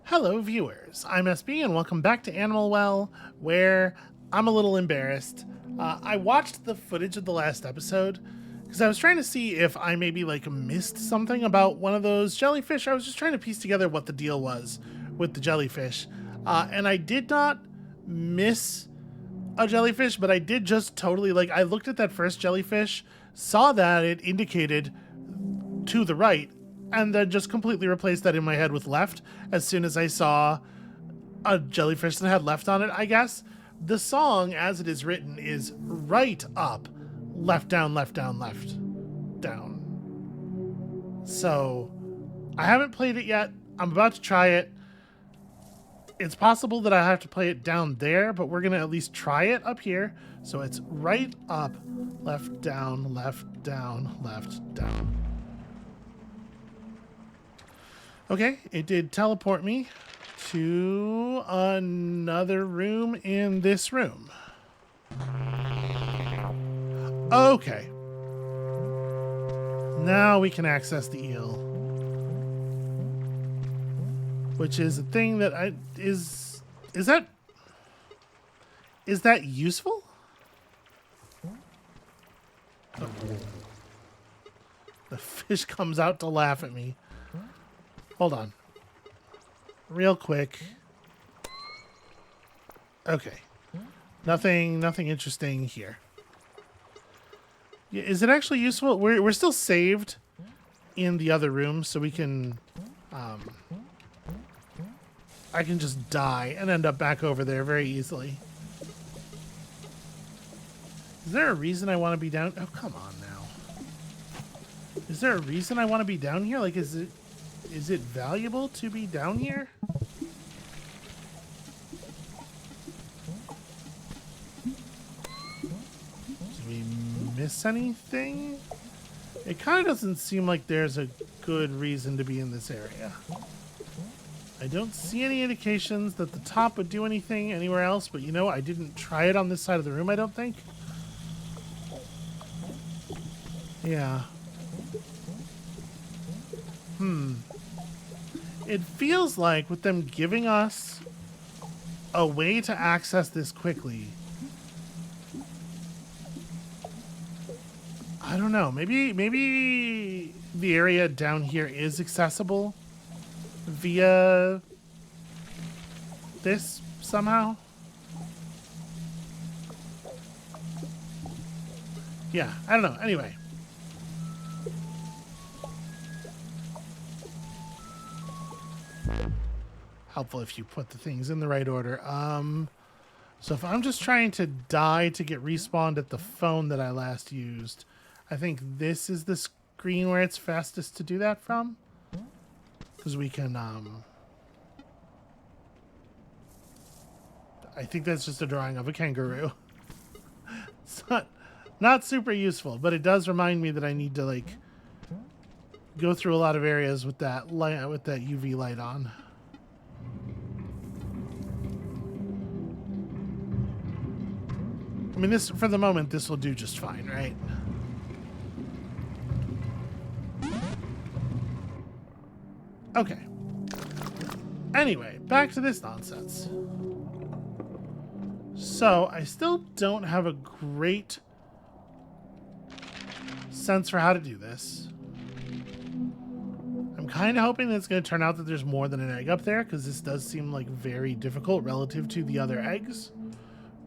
Hello, viewers. I'm SB, and welcome back to Animal Well, where I'm a little embarrassed. I watched the footage of the last episode because I was trying to see if I maybe missed something about one of those jellyfish. I was just trying to piece together what the deal was with the jellyfish, and I did not miss a jellyfish, but I did just totally I looked at that first jellyfish, saw that it indicated to the right, and then just completely replaced that in my head with left as soon as I saw a jellyfish that had left on it, I guess. The song, as it is written, is right up, left down, left down, left down. So, I haven't played it yet. I'm about to try it. It's possible that I have to play it down there, but we're going to at least try it up here. So it's right up, left down, left down, left down. Okay, it did teleport me to another room in this room. Okay. Now we can access the eel. Which is a thing that is that useful? Oh. The fish comes out to laugh at me. Hold on. Real quick. Okay. Nothing interesting here. Yeah, is it actually useful? We're still saved in the other room, so we can I can just die and end up back over there very easily. Is there a reason I want to be down? Oh, come on now. Is there a reason I want to be down here? Is it valuable to be down here? Did we miss anything? It kind of doesn't seem like there's a good reason to be in this area. I don't see any indications that the top would do anything anywhere else, but I didn't try it on this side of the room, I don't think. Yeah. It feels like with them giving us a way to access this quickly, I don't know, maybe the area down here is accessible via this somehow. Yeah, I don't know. Anyway. Helpful if you put the things in the right order. So if I'm just trying to die to get respawned at the phone that I last used, I think this is the screen where it's fastest to do that from. Because we can, I think that's just a drawing of a kangaroo. It's not super useful, but it does remind me that I need to, go through a lot of areas with that light, with that UV light on. I mean, this, for the moment, this will do just fine, right? Okay. Anyway, back to this nonsense. So, I still don't have a great sense for how to do this. I'm kind of hoping that it's going to turn out that there's more than an egg up there, because this does seem very difficult relative to the other eggs.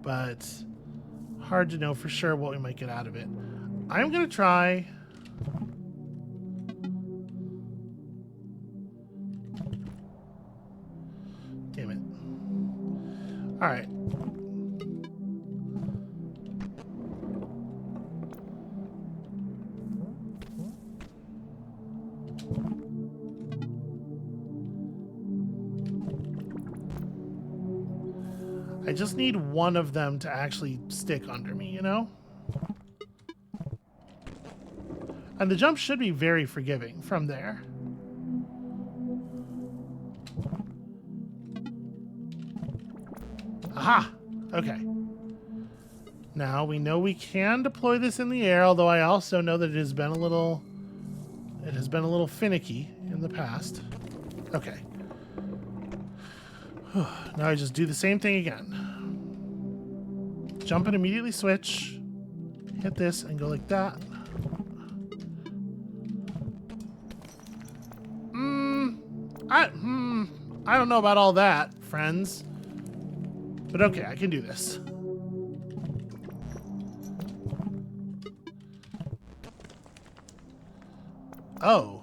But hard to know for sure what we might get out of it. I'm going to try... Damn it. Alright. I just need one of them to actually stick under me, And the jump should be very forgiving from there. Aha! Okay. Now we know we can deploy this in the air, although I also know that it has been a little finicky in the past. Okay. Now I just do the same thing again. Jump and immediately switch. Hit this and go like that. I don't know about all that, friends. But okay, I can do this. Oh.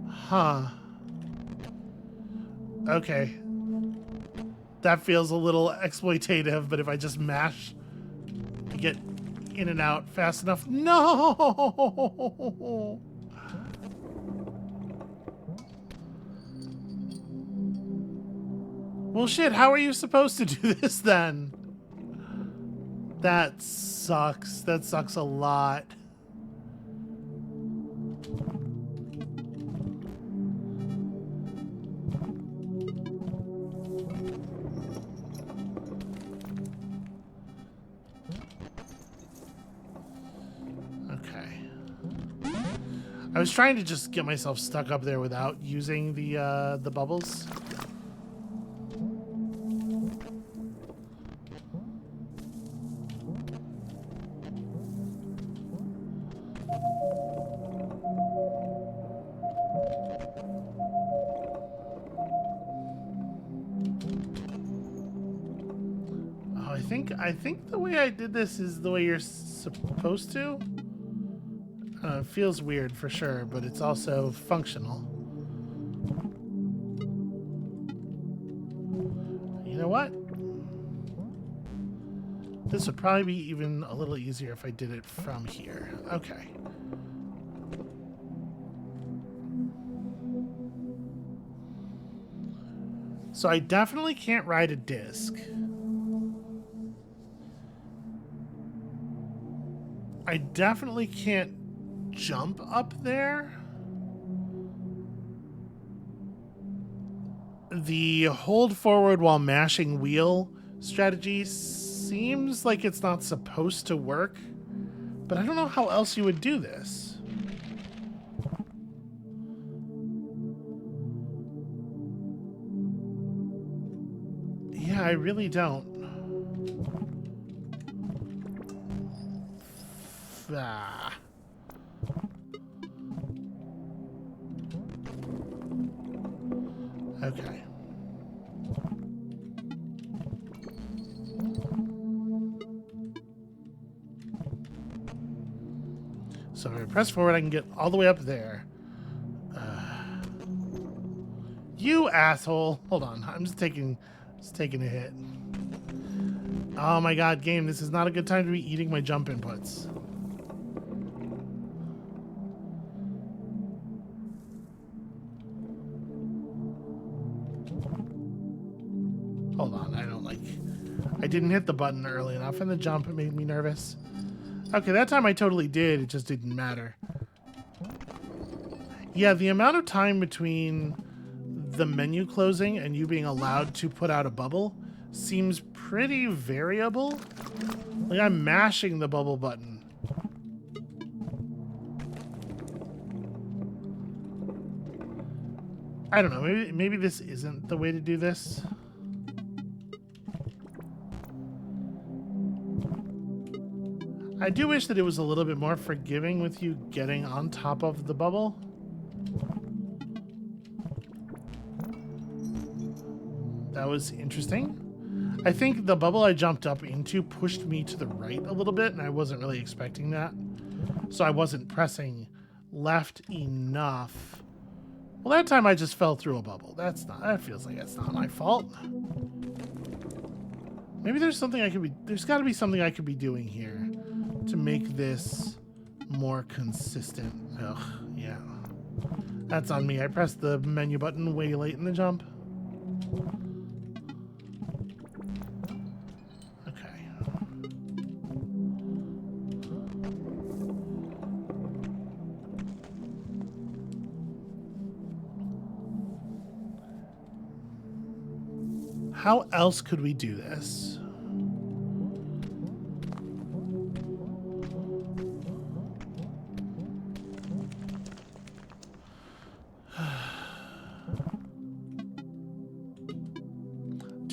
Huh. Okay. That feels a little exploitative, but if I just mash to get in and out fast enough. No! Well, shit, how are you supposed to do this then? That sucks. That sucks a lot. Okay. I was trying to just get myself stuck up there without using the bubbles. I think the way I did this is the way you're supposed to. It feels weird for sure, but it's also functional. You know what? This would probably be even a little easier if I did it from here. Okay. So I definitely can't ride a disc. I definitely can't jump up there. The hold forward while mashing wheel strategy seems like it's not supposed to work, but I don't know how else you would do this. Yeah, I really don't. Ah. Okay. So if I press forward, I can get all the way up there. You asshole! Hold on, I'm just taking a hit. Oh my god, game! This is not a good time to be eating my jump inputs. Hold on, I didn't hit the button early enough and the jump made me nervous. Okay, that time I totally did, it just didn't matter. Yeah, the amount of time between the menu closing and you being allowed to put out a bubble seems pretty variable. Like, I'm mashing the bubble button. I don't know, maybe this isn't the way to do this. I do wish that it was a little bit more forgiving with you getting on top of the bubble. That was interesting. I think the bubble I jumped up into pushed me to the right a little bit, and I wasn't really expecting that. So I wasn't pressing left enough. Well, that time I just fell through a bubble. That feels like that's not my fault. Maybe there's gotta be something I could be doing here to make this more consistent. Ugh, yeah. That's on me. I pressed the menu button way late in the jump. Okay. How else could we do this?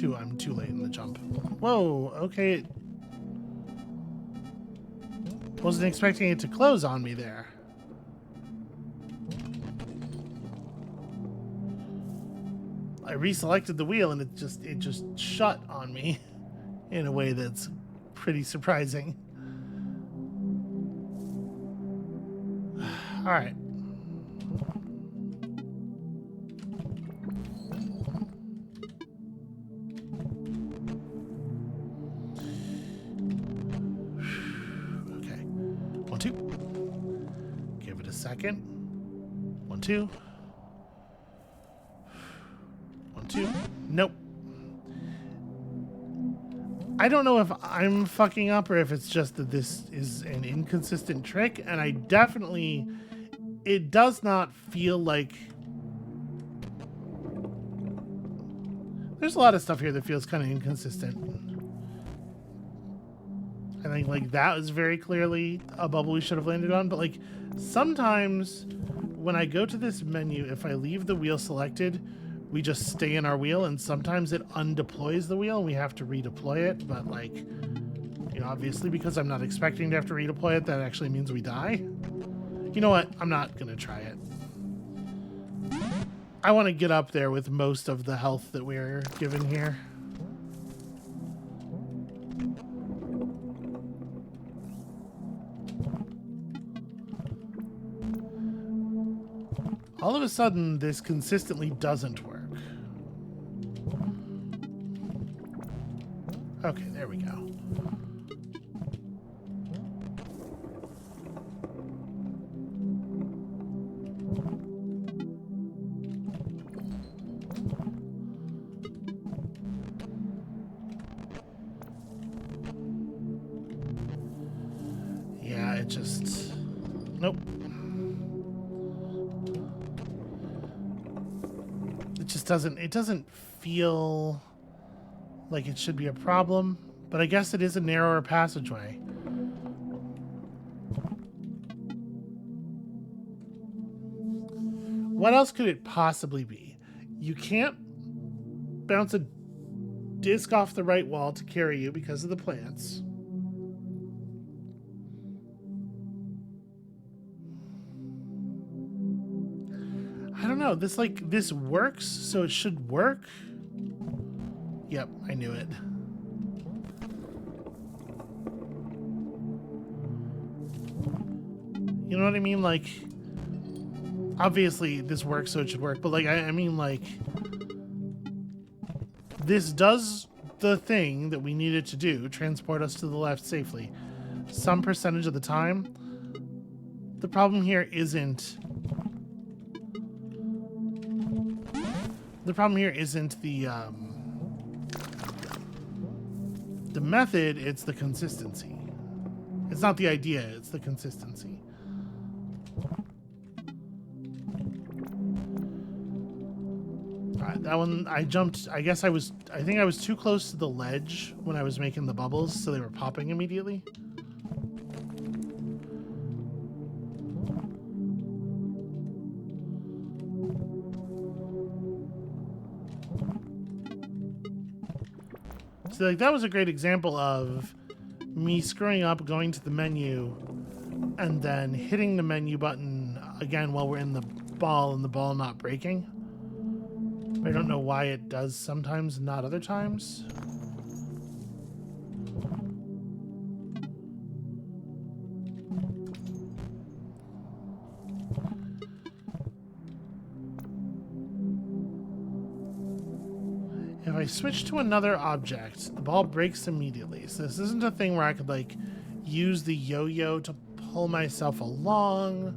I'm too late in the jump. Whoa, okay. Wasn't expecting it to close on me there. I reselected the wheel and it just shut on me in a way that's pretty surprising. All right. Okay. 1, 2. Give it a second. 1, 2. 1, 2. Nope. I don't know if I'm fucking up or if it's just that this is an inconsistent trick, and I definitely... It does not feel like... There's a lot of stuff here that feels kind of inconsistent. I think, like, that was very clearly a bubble we should have landed on, but, like, sometimes when I go to this menu, if I leave the wheel selected, we just stay in our wheel, and sometimes it undeploys the wheel, and we have to redeploy it, but, like, you know, obviously because I'm not expecting to have to redeploy it, that actually means we die. You know what? I'm not going to try it. I want to get up there with most of the health that we're given here. All of a sudden, this consistently doesn't work. Okay, there we go. Yeah, it just... Nope. It just doesn't... It doesn't feel like it should be a problem, but I guess it is a narrower passageway. What else could it possibly be? You can't bounce a disc off the right wall to carry you because of the plants. I don't know. This works, so it should work. Yep, I knew it. You know what I mean? Like, obviously this works, so it should work. But like, I mean, like, this does the thing that we needed to do, transport us to the left safely, some percentage of the time. The problem here isn't... The problem here isn't the method, it's the consistency. It's not the idea, it's the consistency. Alright, that one, I jumped, I think I was too close to the ledge when I was making the bubbles, so they were popping immediately. So like, that was a great example of me screwing up, going to the menu, and then hitting the menu button again while we're in the ball and the ball not breaking. I don't know why it does sometimes, not other times. If I switch to another object, the ball breaks immediately. So this isn't a thing where I could like use the yo-yo to pull myself along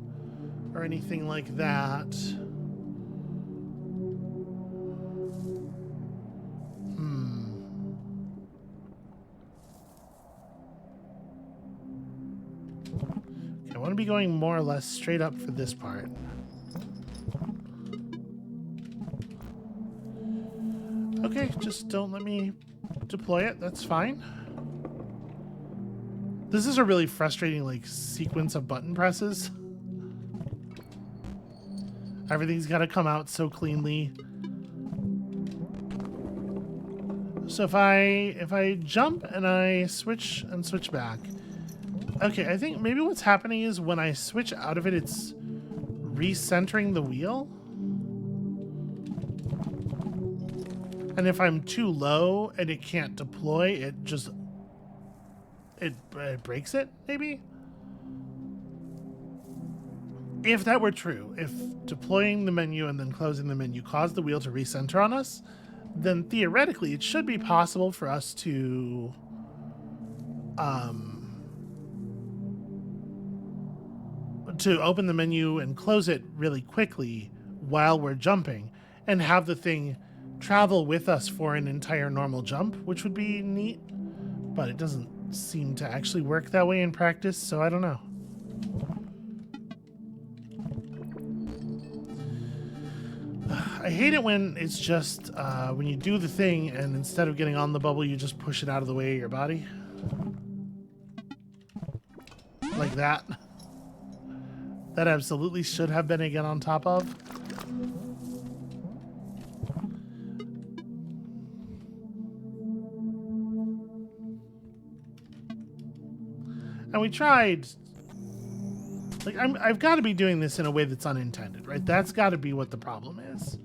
or anything like that. Okay, I want to be going more or less straight up for this part. Okay, just don't let me deploy it. That's fine. This is a really frustrating, like, sequence of button presses. Everything's got to come out so cleanly. So if I jump and I switch back. Okay, I think maybe what's happening is when I switch out of it, it's recentering the wheel. And if I'm too low and it can't deploy, it breaks it, maybe? If that were true, if deploying the menu and then closing the menu caused the wheel to recenter on us, then theoretically it should be possible for us to open the menu and close it really quickly while we're jumping and have the thing travel with us for an entire normal jump, which would be neat, but it doesn't seem to actually work that way in practice, so I don't know. I hate it when it's just when you do the thing and instead of getting on the bubble, you just push it out of the way of your body. Like that. That absolutely should have been a get on top of. And we tried. Like, I've got to be doing this in a way that's unintended, right? That's got to be what the problem is.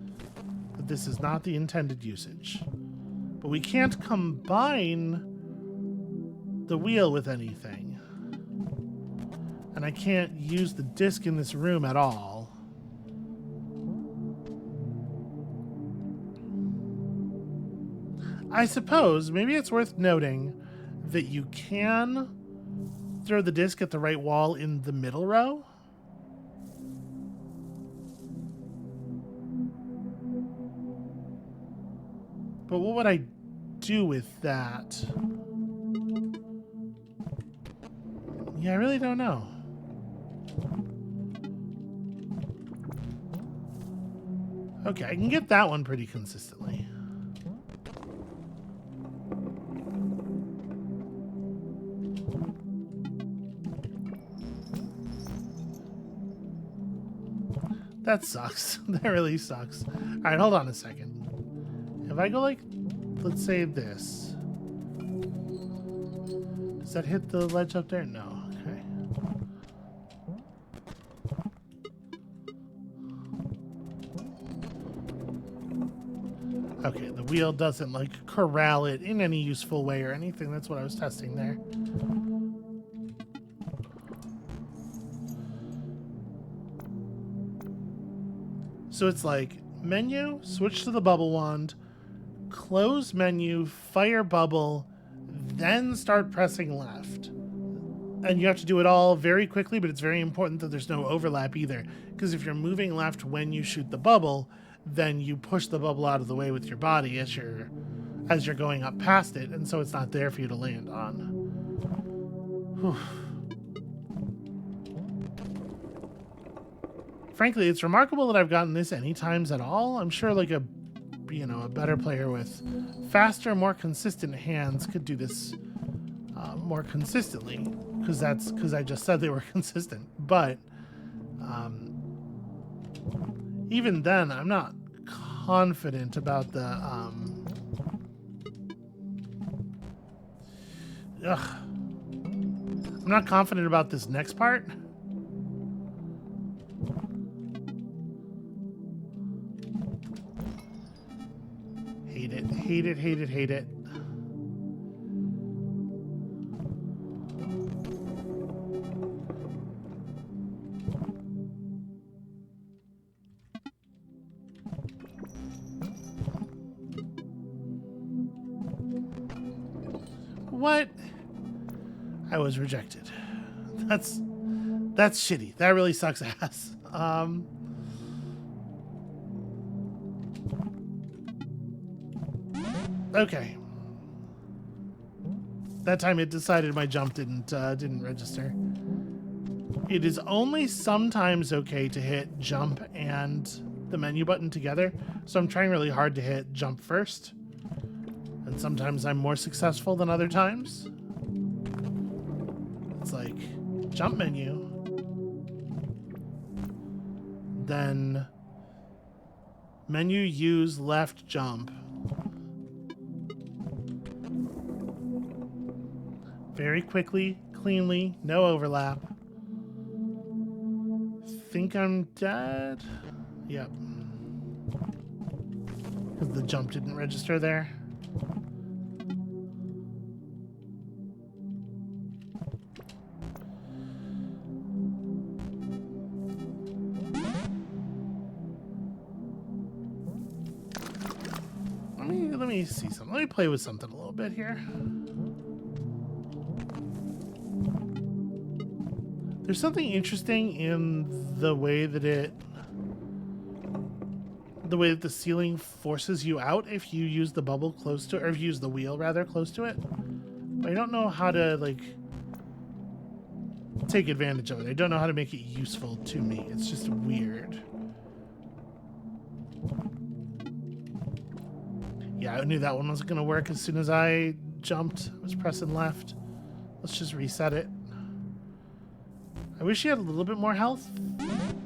That this is not the intended usage. But we can't combine the wheel with anything. And I can't use the disc in this room at all. I suppose maybe it's worth noting that you can throw the disc at the right wall in the middle row. But what would I do with that? Yeah, I really don't know. Okay, I can get that one pretty consistently. That sucks. That really sucks. All right, hold on a second. If I go like, let's say this. Does that hit the ledge up there? No. Okay. Okay, the wheel doesn't like corral it in any useful way or anything. That's what I was testing there. So it's like menu, switch to the bubble wand, close menu, fire bubble, then start pressing left. And you have to do it all very quickly, but it's very important that there's no overlap either. Because if you're moving left when you shoot the bubble, then you push the bubble out of the way with your body as you're going up past it, and so it's not there for you to land on. Whew. Frankly, it's remarkable that I've gotten this any times at all. I'm sure like a better player with faster, more consistent hands could do this more consistently, because I just said they were consistent. But even then, I'm not confident about the I'm not confident about this next part. Hate it, hate it, hate it, hate it. What? I was rejected. That's shitty. That really sucks ass. Okay. That time it decided my jump didn't register. It is only sometimes okay to hit jump and the menu button together, so I'm trying really hard to hit jump first. And sometimes I'm more successful than other times. It's like jump menu, then menu use left jump, very quickly, cleanly, no overlap. Think I'm dead? Yep. Because the jump didn't register there. Let me see something. Let me play with something a little bit here. There's something interesting in the way that the ceiling forces you out if you use the bubble close to it, or if you use the wheel rather close to it. But I don't know how to like take advantage of it. I don't know how to make it useful to me. It's just weird. Yeah, I knew that one wasn't gonna work as soon as I jumped. I was pressing left. Let's just reset it. I wish you had a little bit more health.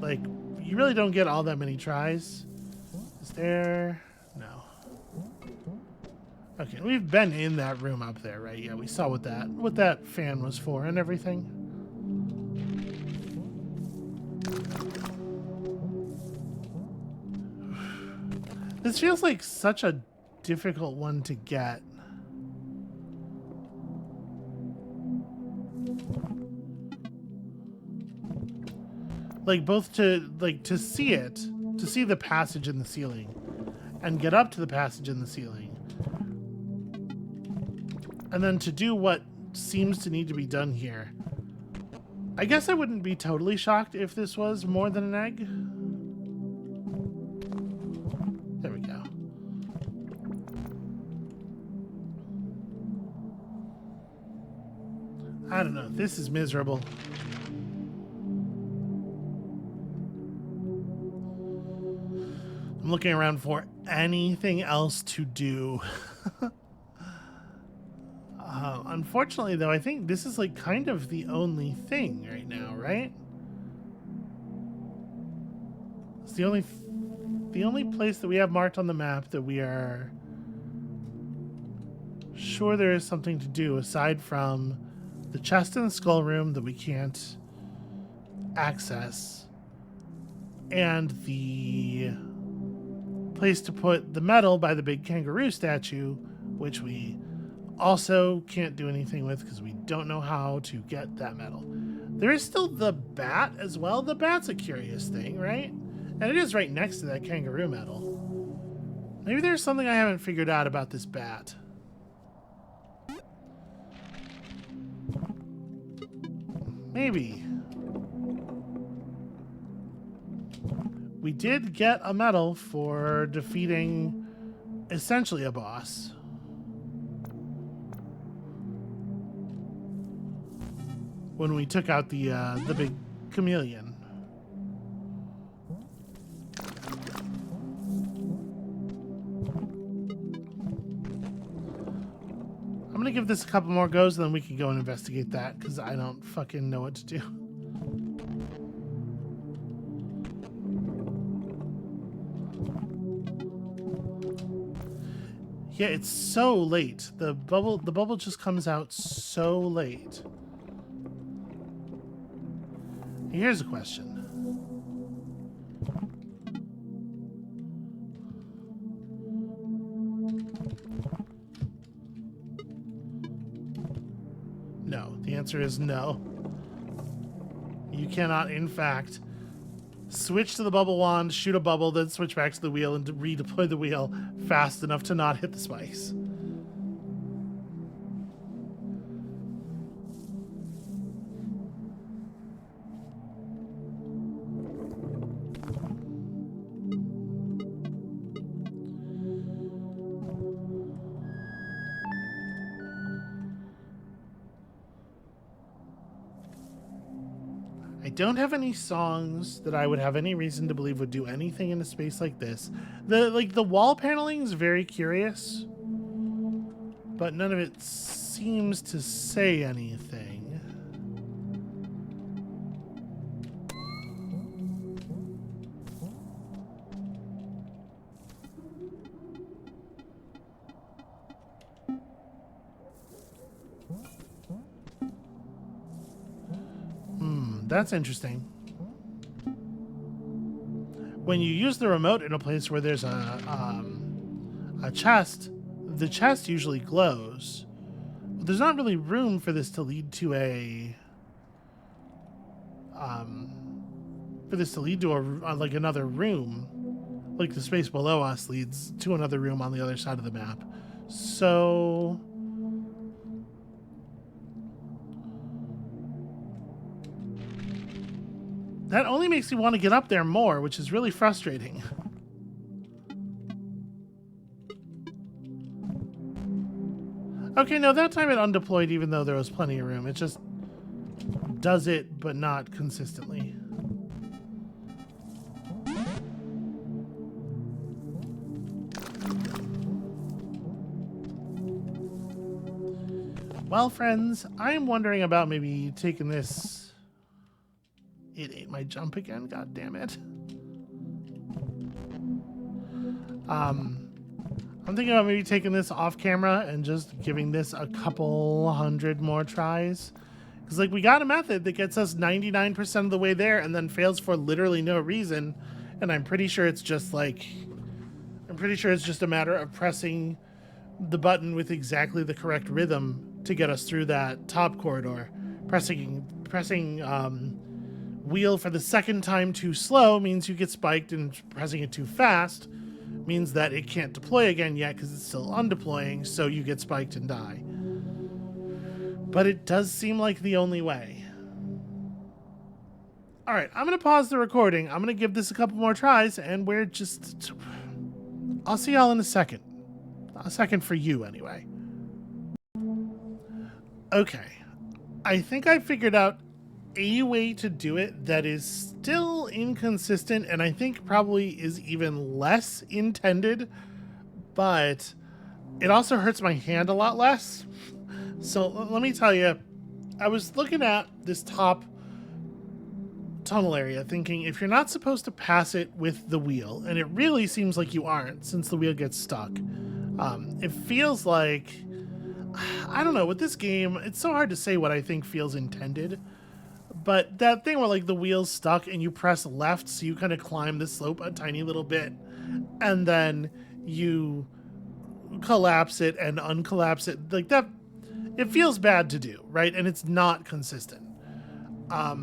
Like, you really don't get all that many tries. Is there? No. Okay, we've been in that room up there, right? Yeah, we saw what that fan was for and everything. This feels like such a difficult one to get. Like both to see it, to see the passage in the ceiling and get up to the passage in the ceiling. And then to do what seems to need to be done here. I guess I wouldn't be totally shocked if this was more than an egg. There we go. I don't know. This is miserable. I'm looking around for anything else to do. Unfortunately, though, I think this is like kind of the only thing right now, right? It's the only place that we have marked on the map that we are sure there is something to do aside from the chest in the skull room that we can't access, and the place to put the medal by the big kangaroo statue, which we also can't do anything with because we don't know how to get that medal. There is still the bat as well. The bat's a curious thing, right? And it is right next to that kangaroo medal. Maybe there's something I haven't figured out about this bat. Maybe. We did get a medal for defeating essentially a boss. When we took out the big chameleon. I'm gonna give this a couple more goes, and then we can go and investigate that, because I don't fucking know what to do. Yeah, it's so late. The bubble just comes out so late. Here's a question. No. The answer is no. You cannot, in fact, switch to the bubble wand, shoot a bubble, then switch back to the wheel and redeploy the wheel fast enough to not hit the spikes. I don't have any songs that I would have any reason to believe would do anything in a space like this. The wall paneling is very curious, but none of it seems to say anything. that's interesting. When you use the remote in a place where there's a chest, the chest usually glows. But there's not really room for this to lead to a like another room. Like the space below us leads to another room on the other side of the map. So that only makes me want to get up there more, which is really frustrating. Okay, no, that time it undeployed even though there was plenty of room. It just does it, but not consistently. Well, friends, I'm wondering about maybe taking this... It ate my jump again, god damn it. I'm thinking about maybe taking this off camera and just giving this a couple hundred more tries. Because, like, we got a method that gets us 99% of the way there and then fails for literally no reason. And I'm pretty sure it's just, like... I'm pretty sure it's just a matter of pressing the button with exactly the correct rhythm to get us through that top corridor. Pressing wheel for the second time too slow means you get spiked, and pressing it too fast means that it can't deploy again yet because it's still undeploying, so you get spiked and die. But it does seem like the only way. Alright, I'm going to pause the recording. I'm going to give this a couple more tries, and we're just... I'll see y'all in a second. A second for you, anyway. Okay. I think I figured out a way to do it that is still inconsistent, and I think probably is even less intended, but it also hurts my hand a lot less. So let me tell you, I was looking at this top tunnel area thinking, if you're not supposed to pass it with the wheel, and it really seems like you aren't since the wheel gets stuck, it feels like, I don't know, with this game, it's so hard to say what I think feels intended. But that thing where, like, the wheel's stuck and you press left, so you kind of climb the slope a tiny little bit, and then you collapse it and uncollapse it, like that, it feels bad to do, right? And it's not consistent. I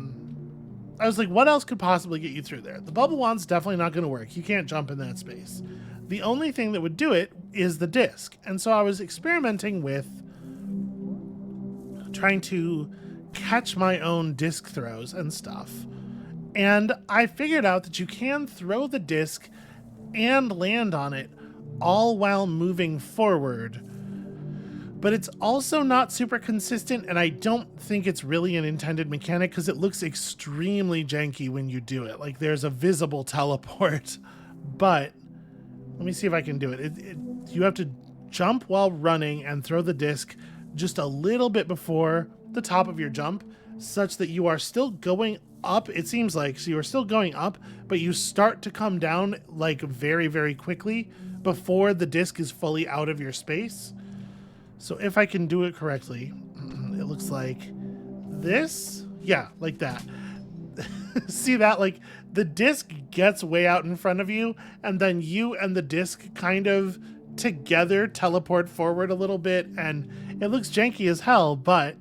was like, what else could possibly get you through there? The bubble wand's definitely not going to work. You can't jump in that space. The only thing that would do it is the disc. And so I was experimenting with trying to catch my own disc throws and stuff. And I figured out that you can throw the disc and land on it all while moving forward. But it's also not super consistent, and I don't think it's really an intended mechanic because it looks extremely janky when you do it. Like, there's a visible teleport, but let me see if I can do it. You have to jump while running and throw the disc just a little bit before the top of your jump, such that you are still going up, it seems like. So you are still going up, but you start to come down, like, very, very quickly before the disc is fully out of your space. So if I can do it correctly, it looks like this. Yeah, like that. See that? Like, the disc gets way out in front of you, and then you and the disc kind of together teleport forward a little bit, and it looks janky as hell, but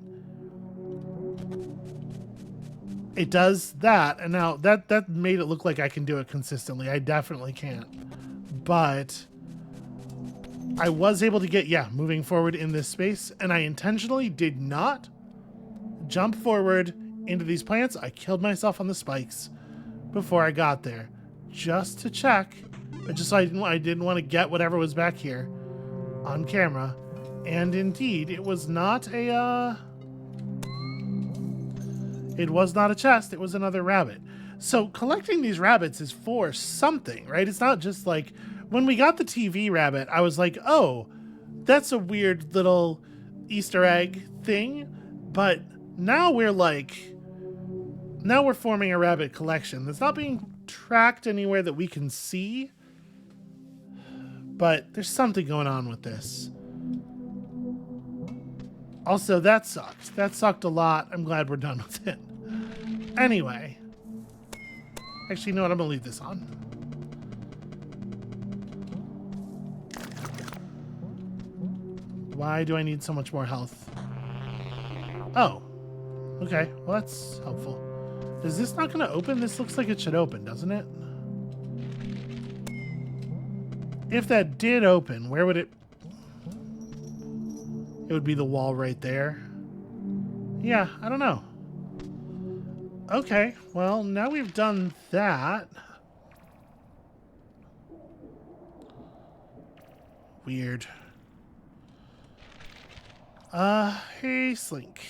it does that. And now that made it look like I can do it consistently. I definitely can't. But I was able to get, moving forward in this space, and I intentionally did not jump forward into these plants. I killed myself on the spikes before I got there, just to check. Just so I didn't want to get whatever was back here on camera. And indeed, it was not a chest. It was another rabbit. So collecting these rabbits is for something, right? It's not just like, when we got the TV rabbit, I was like, oh, that's a weird little Easter egg thing. But now we're forming a rabbit collection that's not being tracked anywhere that we can see. But there's something going on with this. Also, that sucked. That sucked a lot. I'm glad we're done with it. Anyway. Actually, you know what? I'm going to leave this on. Why do I need so much more health? Oh. Okay. Well, that's helpful. Is this not going to open? This looks like it should open, doesn't it? If that did open, where would it... It would be the wall right there. Yeah, I don't know. Okay, well, now we've done that. Weird. Hey, Slink.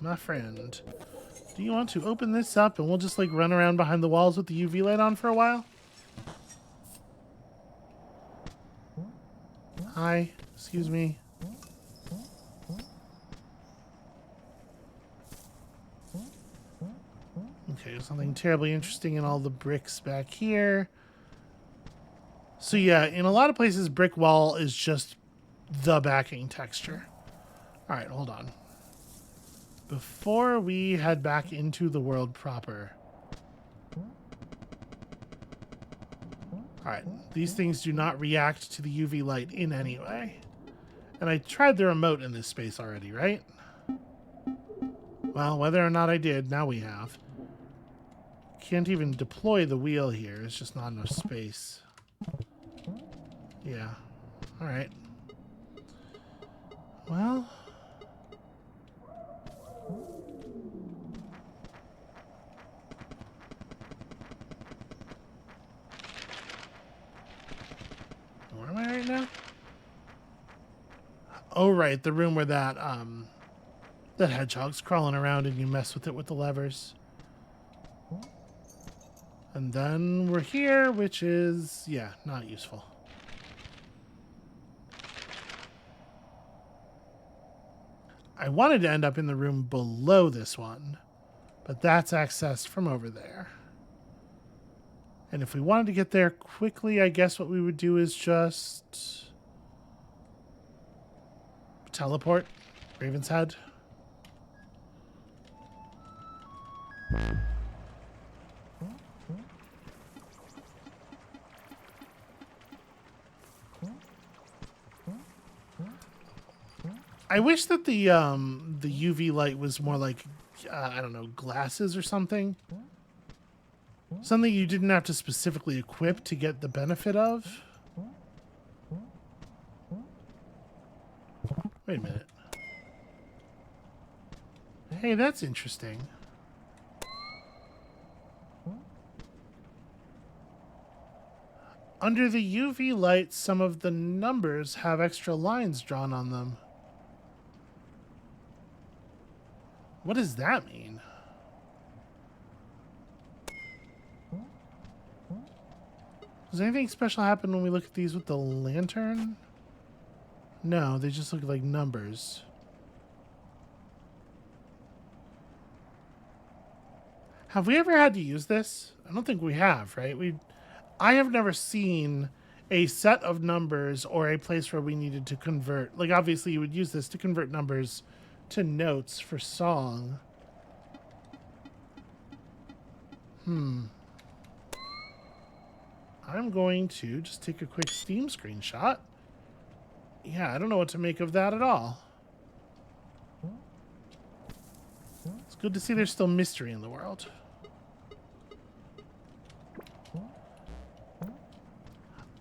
My friend. Do you want to open this up and we'll just, like, run around behind the walls with the UV light on for a while? Hi. Excuse me. Okay, there's something terribly interesting in all the bricks back here. So yeah, in a lot of places, brick wall is just the backing texture. All right, hold on. Before we head back into the world proper. All right, these things do not react to the UV light in any way. And I tried the remote in this space already, right? Well, whether or not I did, now we have. Can't even deploy the wheel here. It's just not enough space. Yeah. All right. Well. Where am I right now? Oh, right. The room where that hedgehog's crawling around and you mess with it with the levers. And then we're here, which is, yeah, not useful. I wanted to end up in the room below this one, but that's accessed from over there. And if we wanted to get there quickly, I guess what we would do is just teleport Raven's Head. I wish that the UV light was more like, I don't know, glasses or something. Something you didn't have to specifically equip to get the benefit of. Wait a minute. Hey, that's interesting. Under the UV light, some of the numbers have extra lines drawn on them. What does that mean? Does anything special happen when we look at these with the lantern? No, they just look like numbers. Have we ever had to use this? I don't think we have, right? I have never seen a set of numbers or a place where we needed to convert. Like, obviously, you would use this to convert numbers to notes for song. I'm going to just take a quick Steam screenshot. Yeah, I don't know what to make of that at all. It's good to see there's still mystery in the world.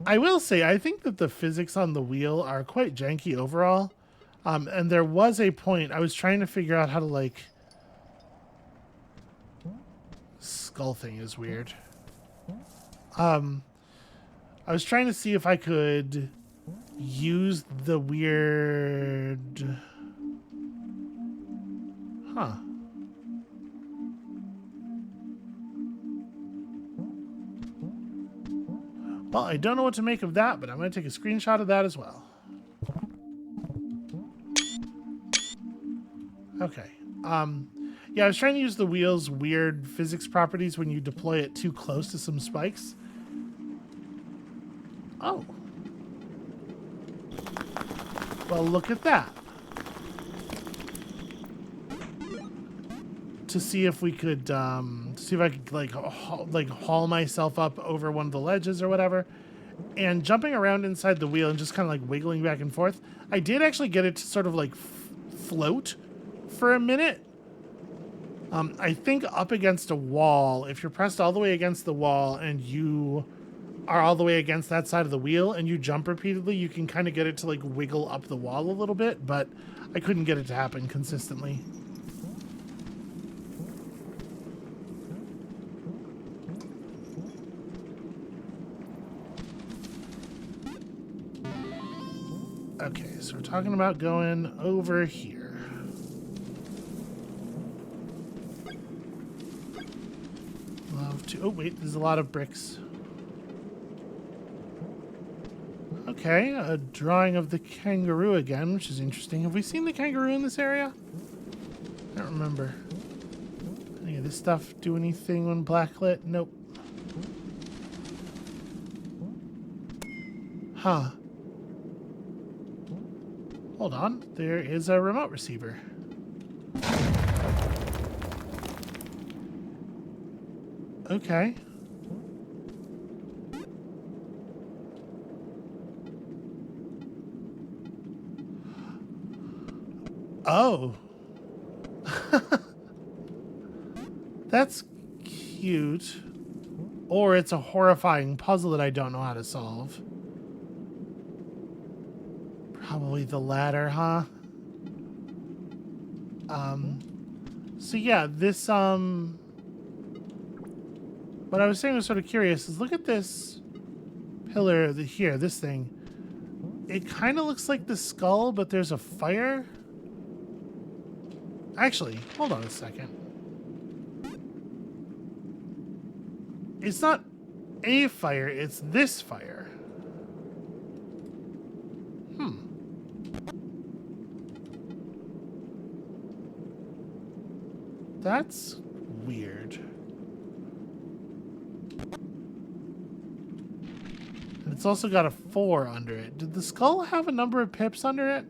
I will say, I think that the physics on the wheel are quite janky overall. And there was a point I was trying to figure out how to, like... Skull thing is weird. I was trying to see if I could use the weird... Huh. Well, I don't know what to make of that, but I'm going to take a screenshot of that as well. Okay. Yeah, I was trying to use the wheel's weird physics properties when you deploy it too close to some spikes. Oh. Well, look at that. to see if we could, see if I could like haul myself up over one of the ledges or whatever. And jumping around inside the wheel and just kind of like wiggling back and forth, I did actually get it to sort of like float for a minute. I think up against a wall, if you're pressed all the way against the wall and you are all the way against that side of the wheel and you jump repeatedly, you can kind of get it to like wiggle up the wall a little bit, but I couldn't get it to happen consistently. Okay, so we're talking about going over here. Love to... Oh, wait, there's a lot of bricks. Okay, a drawing of the kangaroo again, which is interesting. Have we seen the kangaroo in this area? I don't remember. Any of this stuff do anything when blacklit? Nope. Huh. Hold on, there is a remote receiver. Okay. Oh. That's cute. Or it's a horrifying puzzle that I don't know how to solve. Probably the latter, huh? So yeah, this, what I was saying was sort of curious is look at this pillar here, this thing. It kind of looks like the skull, but there's a fire. Actually, hold on a second. It's not a fire, it's this fire. That's weird. And it's also got a 4 under it. Did the skull have a number of pips under it?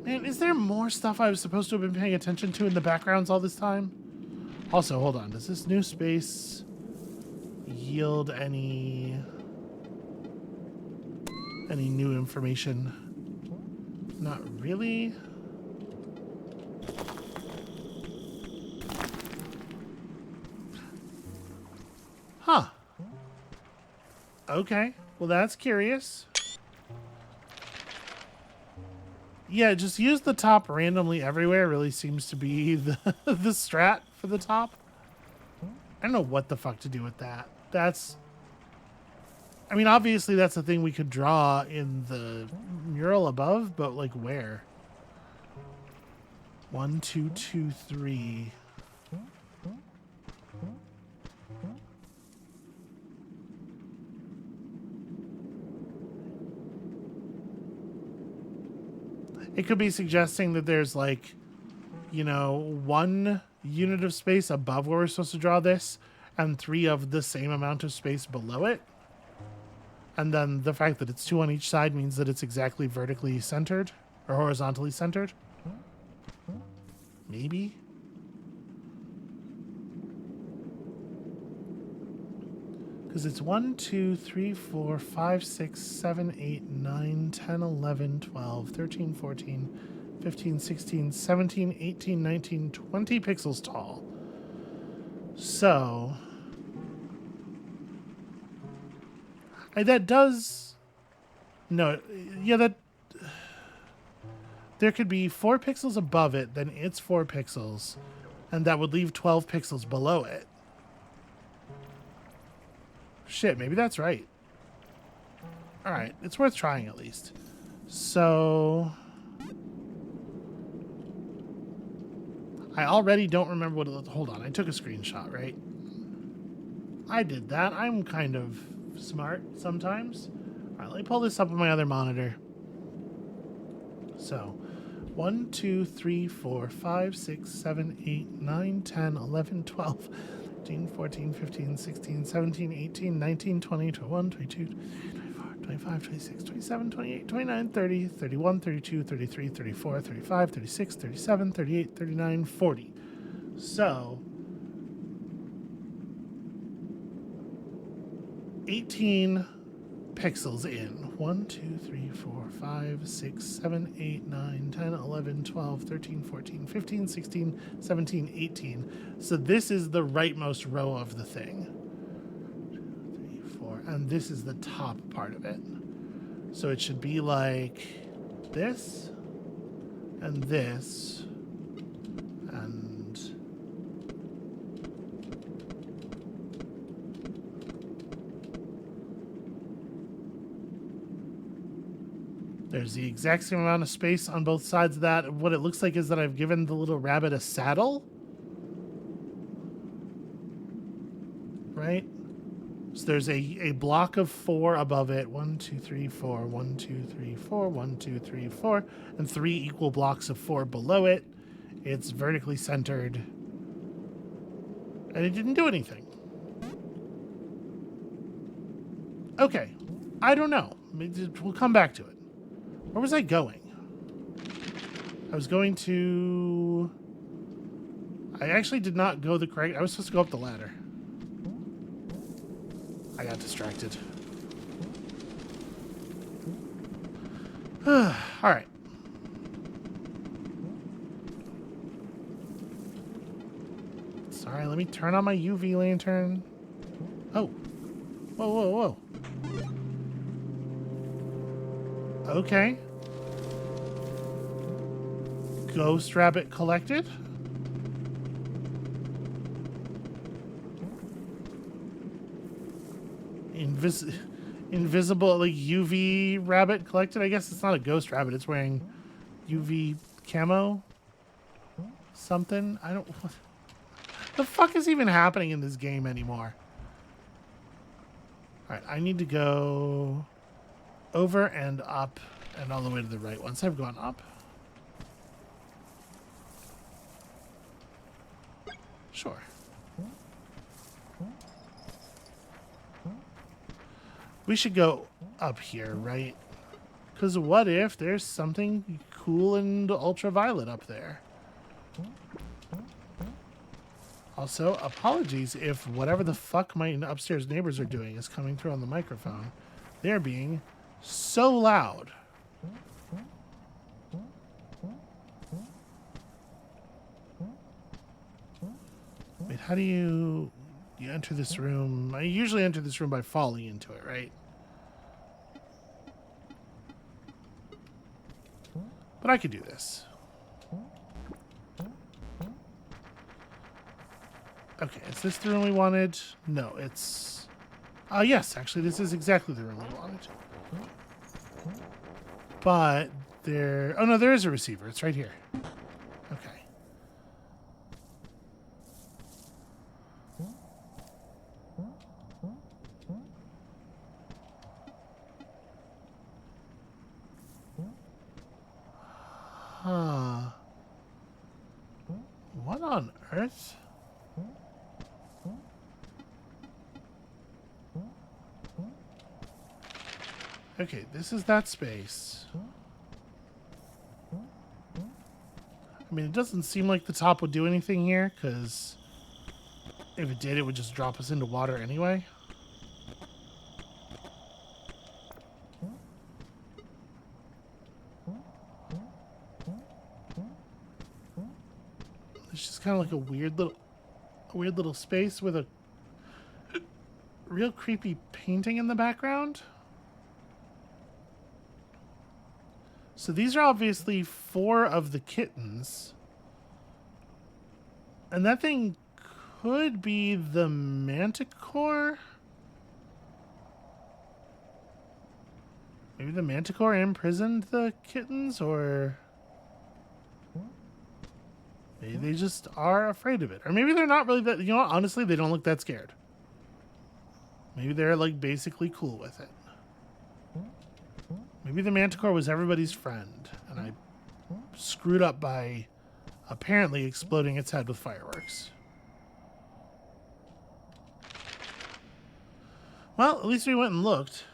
Man, is there more stuff I was supposed to have been paying attention to in the backgrounds all this time? Also, hold on. Does this new space yield any new information? Not really. Huh. Okay. Well, that's curious. Yeah, just use the top randomly everywhere really seems to be the strat for the top. I don't know what the fuck to do with that. That's... I mean, obviously that's a thing we could draw in the mural above, but like where? 1, 2, 2, 3... It could be suggesting that there's like, you know, 1 unit of space above where we're supposed to draw this and 3 of the same amount of space below it. And then the fact that it's 2 on each side means that it's exactly vertically centered or horizontally centered. Maybe. Because it's 1, 2, 3, 4, 5, 6, 7, 8, 9, 10, 11, 12, 13, 14, 15, 16, 17, 18, 19, 20 pixels tall. So... that does... No, yeah, that... There could be 4 pixels above it, then it's 4 pixels, and that would leave 12 pixels below it. Shit, maybe that's right. Alright, it's worth trying at least. So... I already don't remember what it looked... Hold on, I took a screenshot, right? I did that. I'm kind of smart sometimes. Alright, let me pull this up on my other monitor. So, 1, 2, 3, 4, 5, 6, 7, 8, 9, 10, 11, 12... 13, 14, 15, 16, 17, 18, 19, 20, 21, 22, 24, 25, 26, 27, 28, 29, 30, 31, 32, 33, 34, 35, 36, 37, 38, 39, 40. So 18 pixels in. 1, 2, 3, 4, 5, 6, 7, 8, 9, 10, 11, 12, 13, 14, 15, 16, 17, 18. So this is the rightmost row of the thing. 3, 4. And this is the top part of it. So it should be like this and this and there's the exact same amount of space on both sides of that. What it looks like is that I've given the little rabbit a saddle. Right? So there's a block of 4 above it. 1, 2, 3, 4. 1, 2, 3, 4. 1, 2, 3, 4. And 3 equal blocks of 4 below it. It's vertically centered. And it didn't do anything. Okay. I don't know. We'll come back to it. Where was I going? I was going to... I actually did not go the correct... I was supposed to go up the ladder. I got distracted. Alright. Sorry, let me turn on my UV lantern. Oh. Whoa, whoa, whoa. Okay. Ghost rabbit collected. Invisible, like, UV rabbit collected. I guess it's not a ghost rabbit. It's wearing UV camo. Something. I don't... What the fuck is even happening in this game anymore? Alright, I need to go over and up and all the way to the right. Once I've gone up. Sure. We should go up here, right? Because what if there's something cool and ultraviolet up there? Also, apologies if whatever the fuck my upstairs neighbors are doing is coming through on the microphone. They're being so loud. Wait, how do you enter this room? I usually enter this room by falling into it, right? But I could do this. Okay, is this the room we wanted? No, it's... yes, actually, this is exactly the room we wanted. But there... Oh, no, there is a receiver. It's right here. Okay. Huh. What on earth? Okay, this is that space. I mean, it doesn't seem like the top would do anything here, because if it did, it would just drop us into water anyway. It's just kind of like a weird little space with a real creepy painting in the background. So these are obviously 4 of the kittens. And that thing could be the manticore? Maybe the manticore imprisoned the kittens, or... maybe they just are afraid of it. Or maybe they're not really that... You know what? Honestly, they don't look that scared. Maybe they're, like, basically cool with it. Maybe the manticore was everybody's friend, and I screwed up by apparently exploding its head with fireworks. Well, at least we went and looked.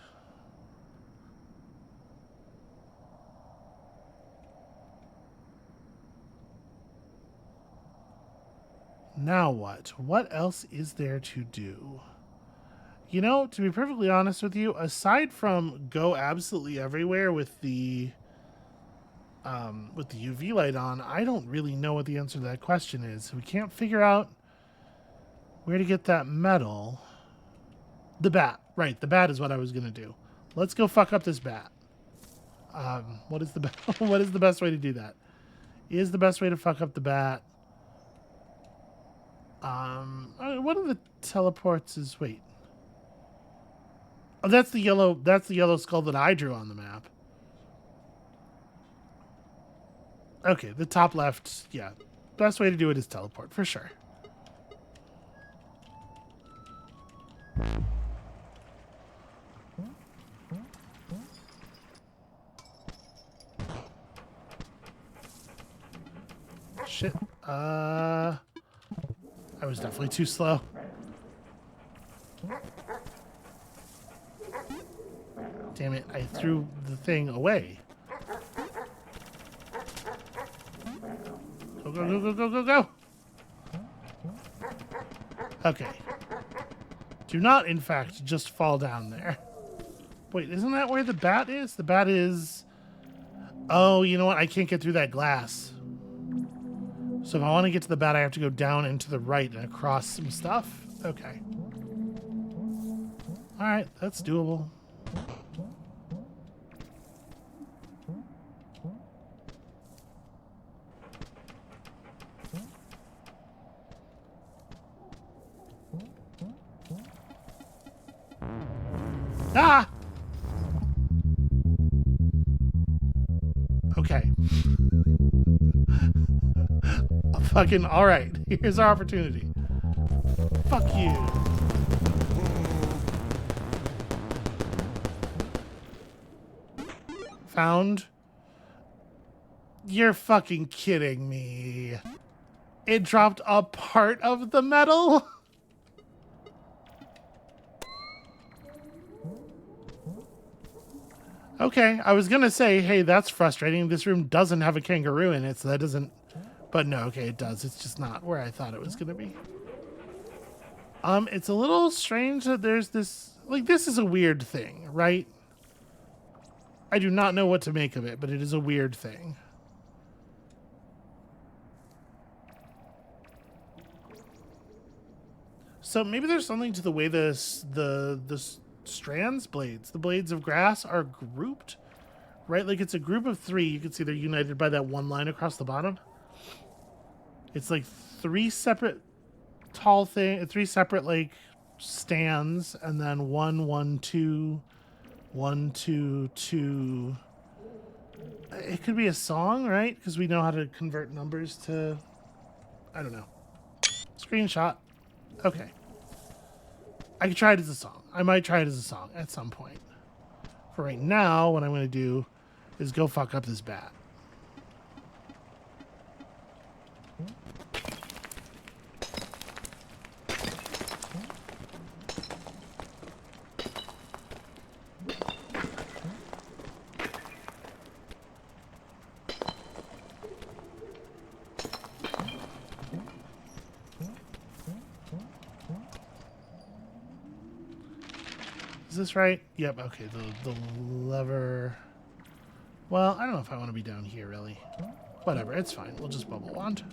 Now what? What else is there to do? You know, to be perfectly honest with you, aside from go absolutely everywhere with the UV light on, I don't really know what the answer to that question is. We can't figure out where to get that metal. The bat. Right, the bat is what I was going to do. Let's go fuck up this bat. What is the what is the best way to do that? Is the best way to fuck up the bat? One of the teleports is... Wait. Oh, that's the yellow skull that I drew on the map. Okay, the top left, yeah. Best way to do it is teleport, for sure. Shit. I was definitely too slow. Damn it, I threw the thing away. Go, go, go, go, go, go, go. Okay. Do not, in fact, just fall down there. Wait, isn't that where the bat is? The bat is... Oh, you know what? I can't get through that glass. So if I want to get to the bat, I have to go down and to the right and across some stuff? Okay. Alright, that's doable. Ah! Okay. Fucking alright. Here's our opportunity. Fuck you. Found. You're fucking kidding me. It dropped a part of the metal? Okay, I was gonna say, hey, that's frustrating. This room doesn't have a kangaroo in it, so that doesn't... But no, okay, it does. It's just not where I thought it was gonna be. It's a little strange that there's this... Like, this is a weird thing, right? I do not know what to make of it, but it is a weird thing. So maybe there's something to the way the strands blades, the blades of grass are grouped, right? Like it's a group of three. You can see they're united by that one line across the bottom. It's like three separate three separate like stands, and then 1, 1, 2, 1, 2, 2. It could be a song, right? Because we know how to convert numbers to, I don't know. Screenshot. Okay. I could try it as a song. I might try it as a song at some point. For right now, what I'm going to do is go fuck up this bat. Is this right? Yep, okay, the lever... Well, I don't know if I want to be down here, really. Whatever, it's fine. We'll just bubble wand.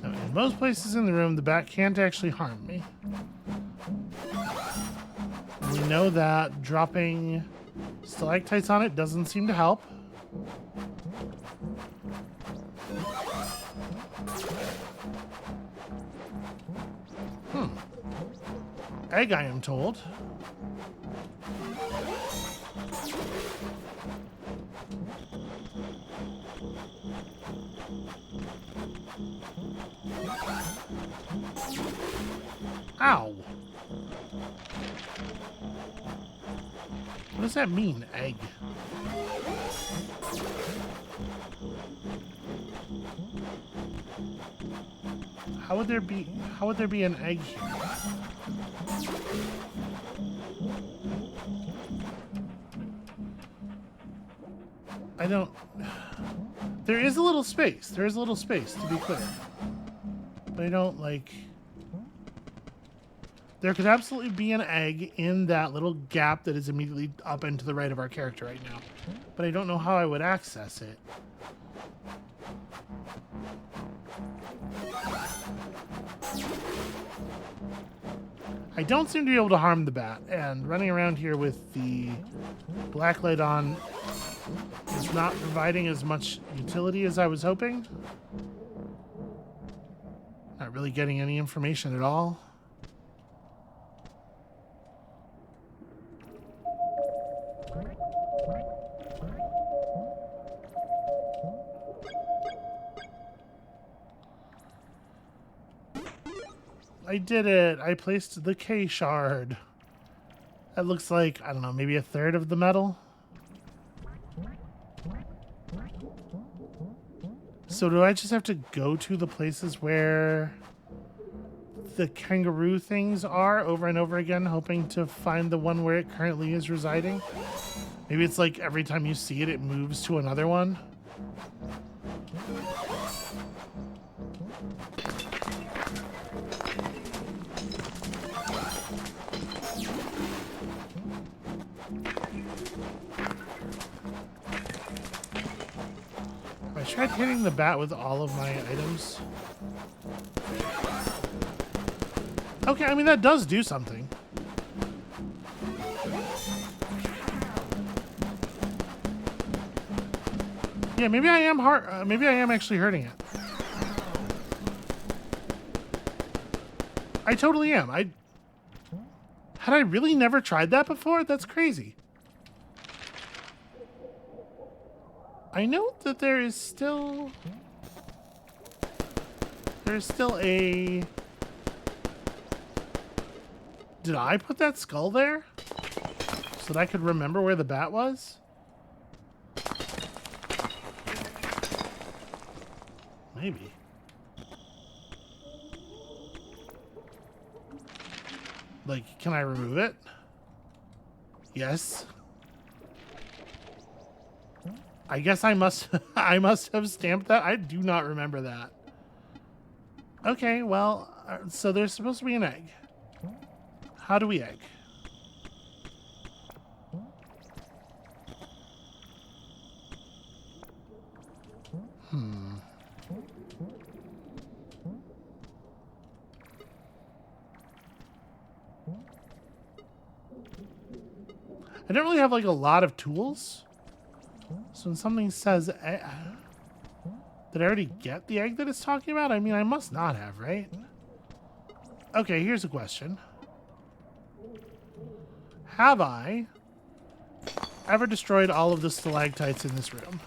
Now, in most places in the room, the bat can't actually harm me. We know that dropping stalactites on it doesn't seem to help. Egg, I am told. Ow. What does that mean, egg? How would there be an egg here? I don't... There is a little space. There is a little space, to be clear. But I don't, like... There could absolutely be an egg in that little gap that is immediately up and to the right of our character right now. But I don't know how I would access it. I don't seem to be able to harm the bat, and running around here with the black light on is not providing as much utility as I was hoping. Not really getting any information at all. I did it. I placed the K shard. That looks like, I don't know, maybe a third of the metal. So do I just have to go to the places where the kangaroo things are over and over again, hoping to find the one where it currently is residing? Maybe it's like every time you see it, it moves to another one. I tried hitting the bat with all of my items. Okay, I mean, that does do something. Yeah, maybe I am maybe I am actually hurting it. I totally am. Had I really never tried that before? That's crazy. I know that there's still a... Did I put that skull there so that I could remember where the bat was? Maybe. Like, can I remove it? Yes. I guess I must I must have stamped that. I do not remember that. Okay, well, so there's supposed to be an egg. How do we egg? I don't really have like a lot of tools. So when something says, did I already get the egg that it's talking about? I mean, I must not have, right? Okay, here's a question. Have I ever destroyed all of the stalactites in this room?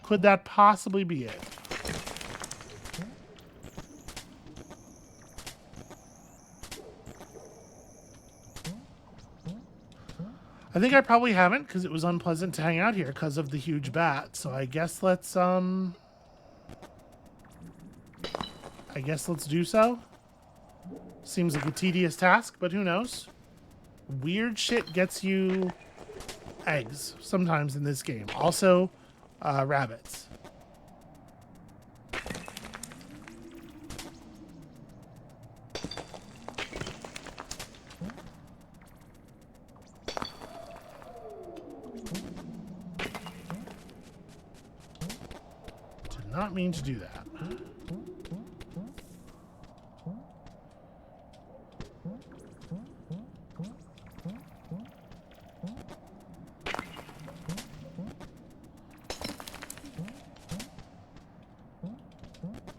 Could that possibly be it? I think I probably haven't, because it was unpleasant to hang out here because of the huge bat. So I guess let's do so. Seems like a tedious task, but who knows? Weird shit gets you eggs sometimes in this game. Also, rabbits. Did not mean to do that.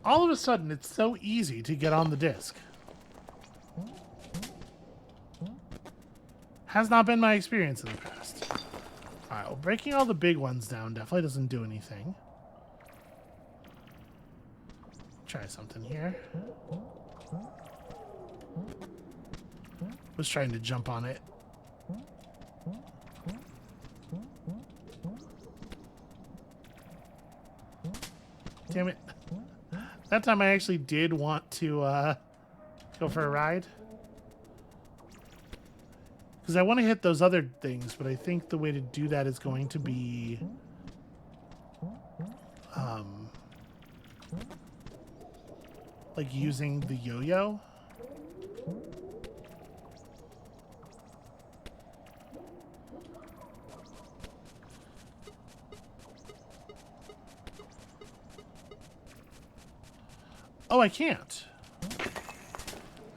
All of a sudden, it's so easy to get on the disc. Has not been my experience in the past. Alright, well, breaking all the big ones down definitely doesn't do anything. Try something here. Was trying to jump on it. Damn it. That time I actually did want to go for a ride. Because I want to hit those other things, but I think the way to do that is going to be... like using the yo-yo. Oh, I can't.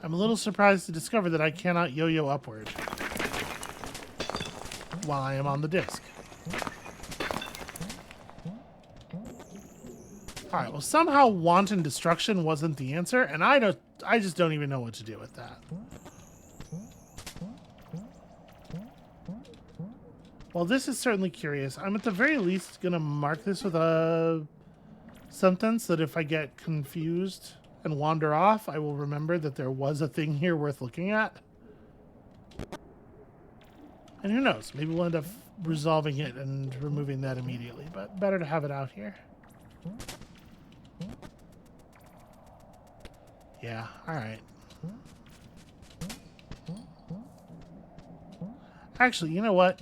I'm a little surprised to discover that I cannot yo-yo upward while I am on the disc. Alright, well somehow wanton destruction wasn't the answer, and I just don't even know what to do with that. Well, this is certainly curious. I'm at the very least gonna mark this with a sentence that if I get confused and wander off, I will remember that there was a thing here worth looking at. And who knows, maybe we'll end up resolving it and removing that immediately, but better to have it out here. Yeah, alright. Actually, you know what?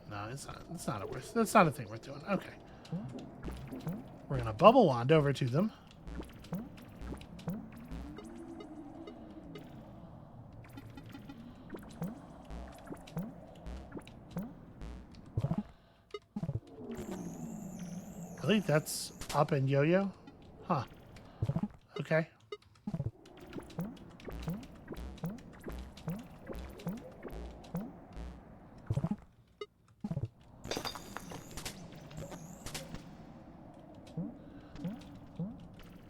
No, it's not that's not a thing worth doing. Okay. We're gonna bubble wand over to them. Really? That's up and yo-yo? Huh. Okay.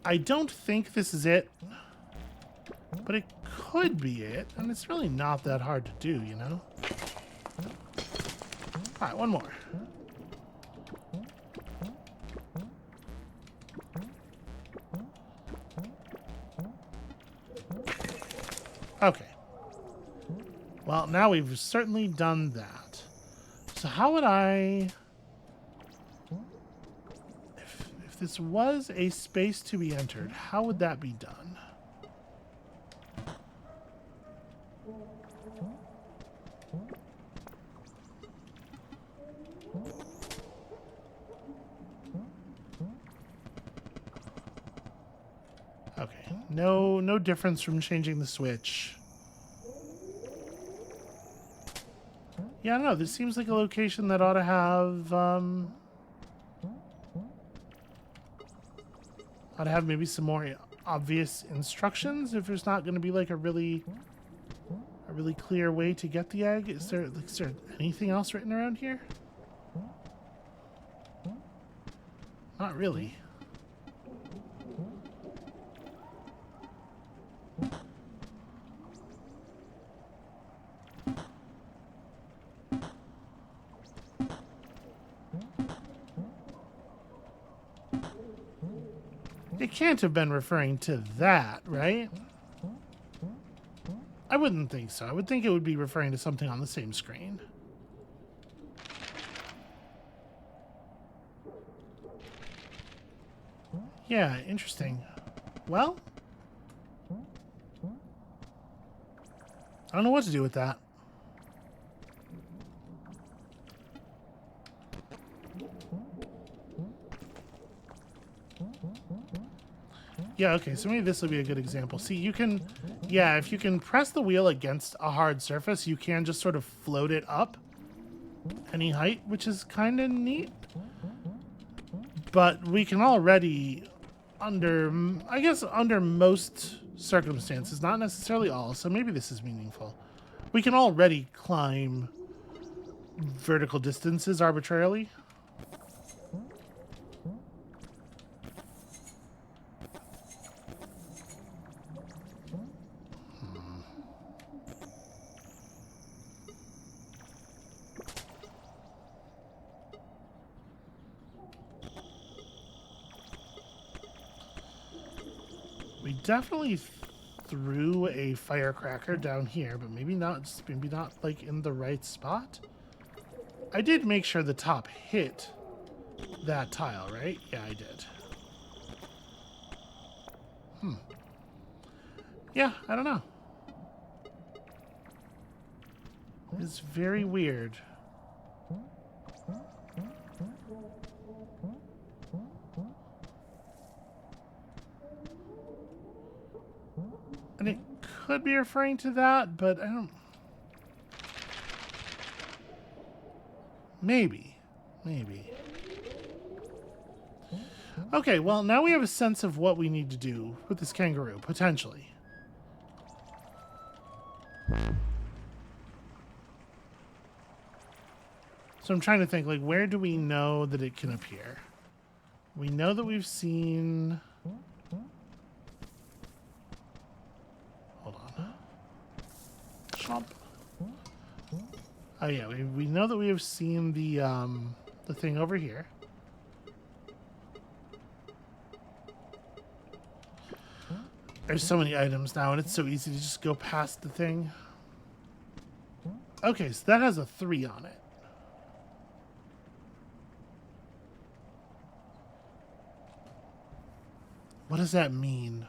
I don't think this is it, but it could be it, and it's really not that hard to do, you know? All right, one more. Okay. Well, now we've certainly done that. So how would I... If this was a space to be entered, how would that be done? Okay, no difference from changing the switch. Yeah, I don't know. This seems like a location that ought to have, maybe some more obvious instructions if there's not going to be like a really clear way to get the egg. Is there anything else written around here? Not really. It can't have been referring to that, right? I wouldn't think so. I would think it would be referring to something on the same screen. Yeah, interesting. Well, I don't know what to do with that. Yeah, okay, so maybe this will be a good example. See, you can, yeah, if you can press the wheel against a hard surface, you can just sort of float it up any height, which is kind of neat. But we can already, under most circumstances, not necessarily all, so maybe this is meaningful. We can already climb vertical distances arbitrarily. We definitely threw a firecracker down here, but maybe not like in the right spot. I did make sure the top hit that tile, right? Yeah, I did. Yeah, I don't know. It's very weird. And it could be referring to that, but I don't... Maybe. Maybe. Okay, well, now we have a sense of what we need to do with this kangaroo, potentially. So I'm trying to think, like, where do we know that it can appear? We know that we've seen... Hold on. Chomp. Oh yeah, we know that we have seen the thing over here. There's so many items now, and it's so easy to just go past the thing. Okay, so that has a 3 on it. What does that mean?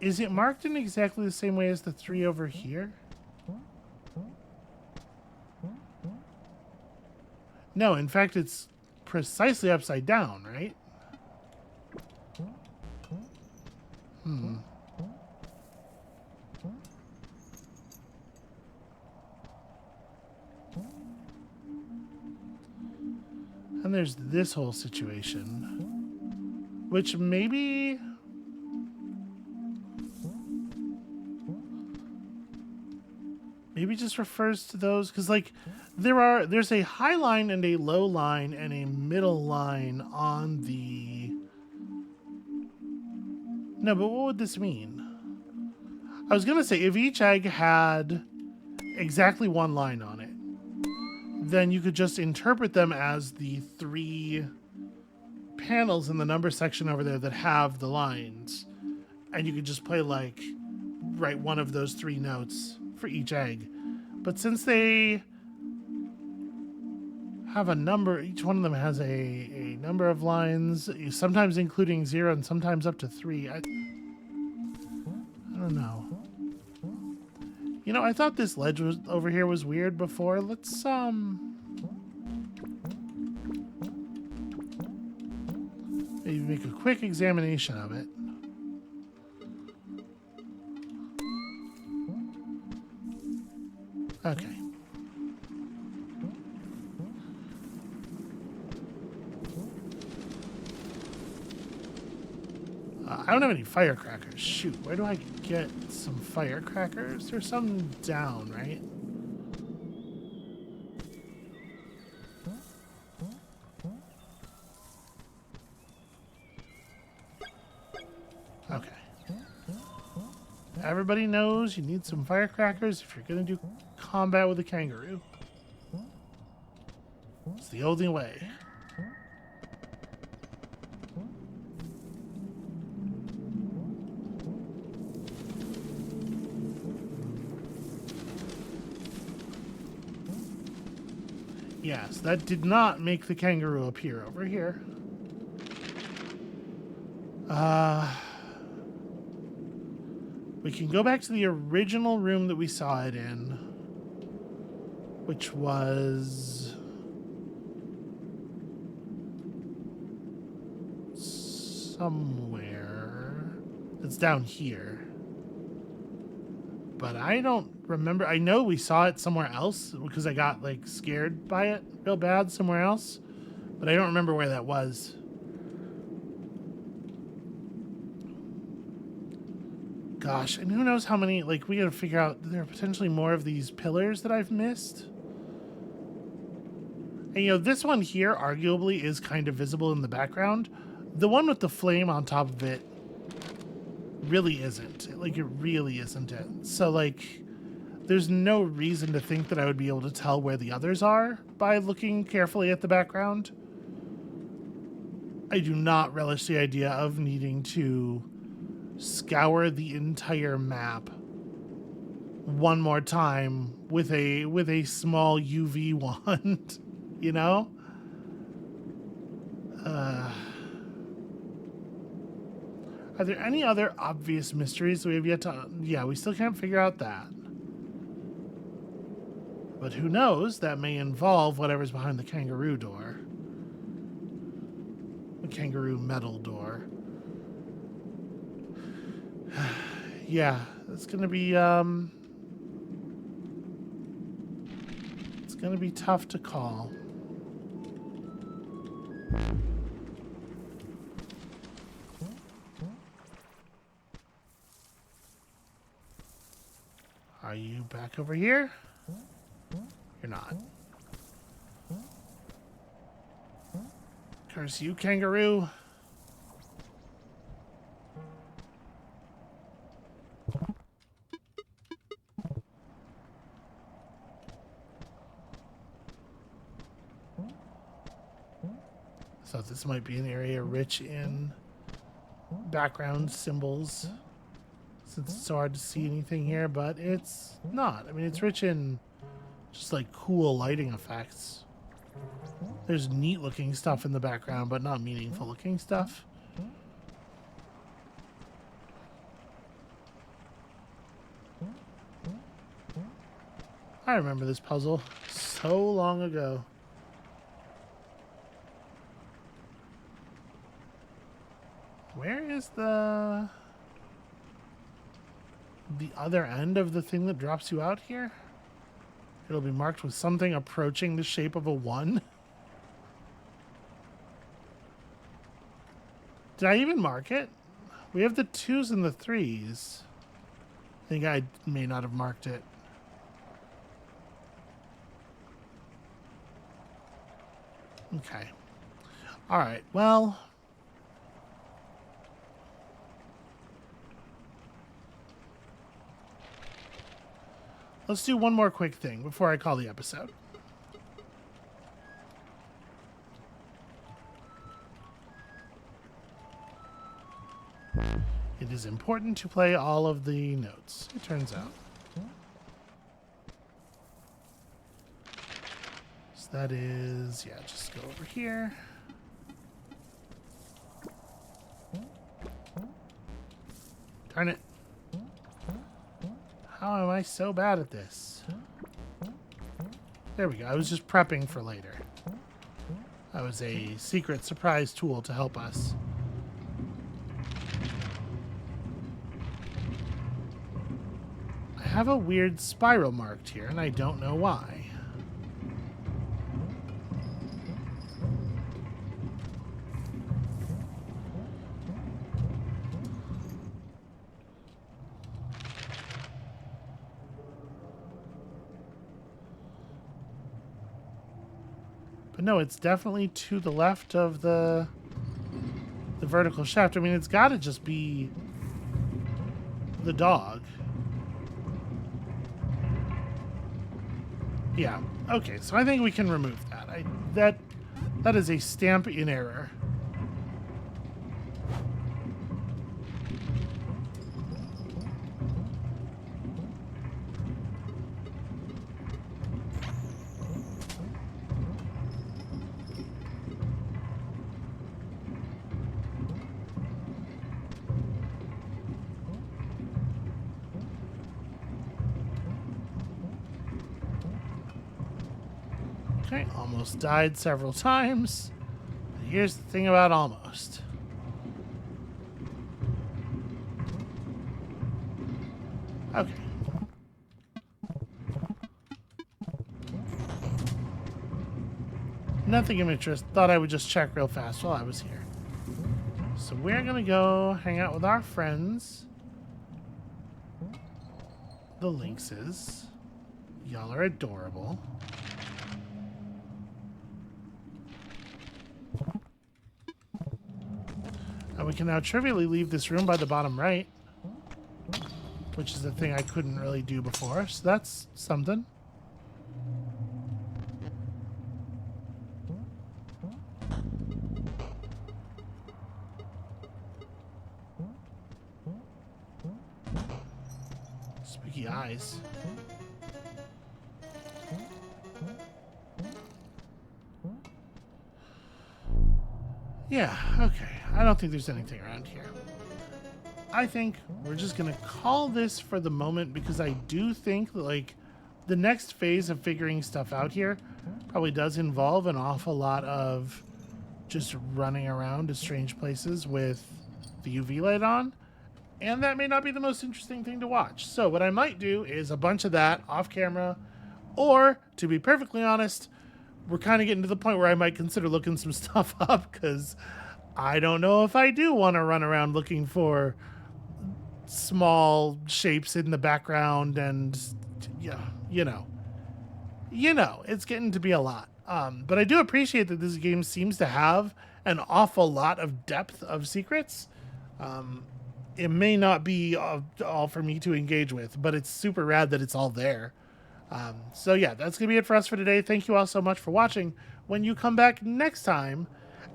Is it marked in exactly the same way as the 3 over here? No, in fact, it's precisely upside down, right? And there's this whole situation, which maybe just refers to those, because like there's a high line and a low line and a middle line on the... No, but what would this mean? I was gonna say, if each egg had exactly one line on it, then you could just interpret them as the 3 panels in the number section over there that have the lines. And you could just play, like, write one of those 3 notes for each egg. But since they have a number, each one of them has a number of lines, sometimes including 0 and sometimes up to 3. I don't know. You know, I thought this ledge was over here was weird before. Let's maybe make a quick examination of it. Okay. I don't have any firecrackers. Shoot, where do I get some firecrackers? There's some down, right? Okay. Everybody knows you need some firecrackers if you're going to do combat with a kangaroo. It's the only way. Yes, that did not make the kangaroo appear over here. We can go back to the original room that we saw it in, which was somewhere. It's down here. But I don't remember. I know we saw it somewhere else because I got like scared by it real bad somewhere else, but I don't remember where that was. Gosh, and who knows how many, like, we gotta figure out, there are potentially more of these pillars that I've missed. And, you know, this one here arguably is kind of visible in the background. The one with the flame on top of it really isn't. Like, it really isn't it. So, like, there's no reason to think that I would be able to tell where the others are by looking carefully at the background. I do not relish the idea of needing to scour the entire map one more time with a small UV wand, you know? Are there any other obvious mysteries we have yet to... Yeah, we still can't figure out that. But who knows? That may involve whatever's behind the kangaroo door. The kangaroo metal door. Yeah, it's gonna be, it's gonna be tough to call. Are you back over here? You're not. Curse you, kangaroo. So this might be an area rich in background symbols, since it's so hard to see anything here, but it's not. I mean, it's rich in just like cool lighting effects. There's neat looking stuff in the background, but not meaningful looking stuff. I remember this puzzle so long ago. Where is the other end of the thing that drops you out here? It'll be marked with something approaching the shape of a 1. Did I even mark it? We have the 2s and the 3s. I think I may not have marked it. Okay. All right. Well, let's do one more quick thing before I call the episode. It is important to play all of the notes, it turns out. So that is, yeah, just go over here. Darn it. How am I so bad at this? There we go. I was just prepping for later. That was a secret surprise tool to help us. I have a weird spiral marked here, and I don't know why. But no, it's definitely to the left of the vertical shaft. I mean, it's got to just be the dog. Yeah. Okay, so I think we can remove that. That is a stamp in error. Okay, almost died several times. But here's the thing about almost. Okay. Nothing of interest. Thought I would just check real fast while I was here. So we're gonna go hang out with our friends, the lynxes. Y'all are adorable. And we can now trivially leave this room by the bottom right, which is the thing I couldn't really do before, so that's something. Spooky eyes. Yeah, okay. I don't think there's anything around here. I think we're just going to call this for the moment because I do think that, like, the next phase of figuring stuff out here probably does involve an awful lot of just running around to strange places with the UV light on. And that may not be the most interesting thing to watch. So what I might do is a bunch of that off camera, or to be perfectly honest, we're kind of getting to the point where I might consider looking some stuff up because I don't know if I do want to run around looking for small shapes in the background and yeah, it's getting to be a lot. But I do appreciate that this game seems to have an awful lot of depth of secrets. It may not be all for me to engage with, but it's super rad that it's all there. So yeah, that's going to be it for us for today. Thank you all so much for watching. When you come back next time,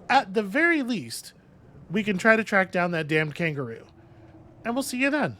at the very least, we can try to track down that damned kangaroo. And we'll see you then.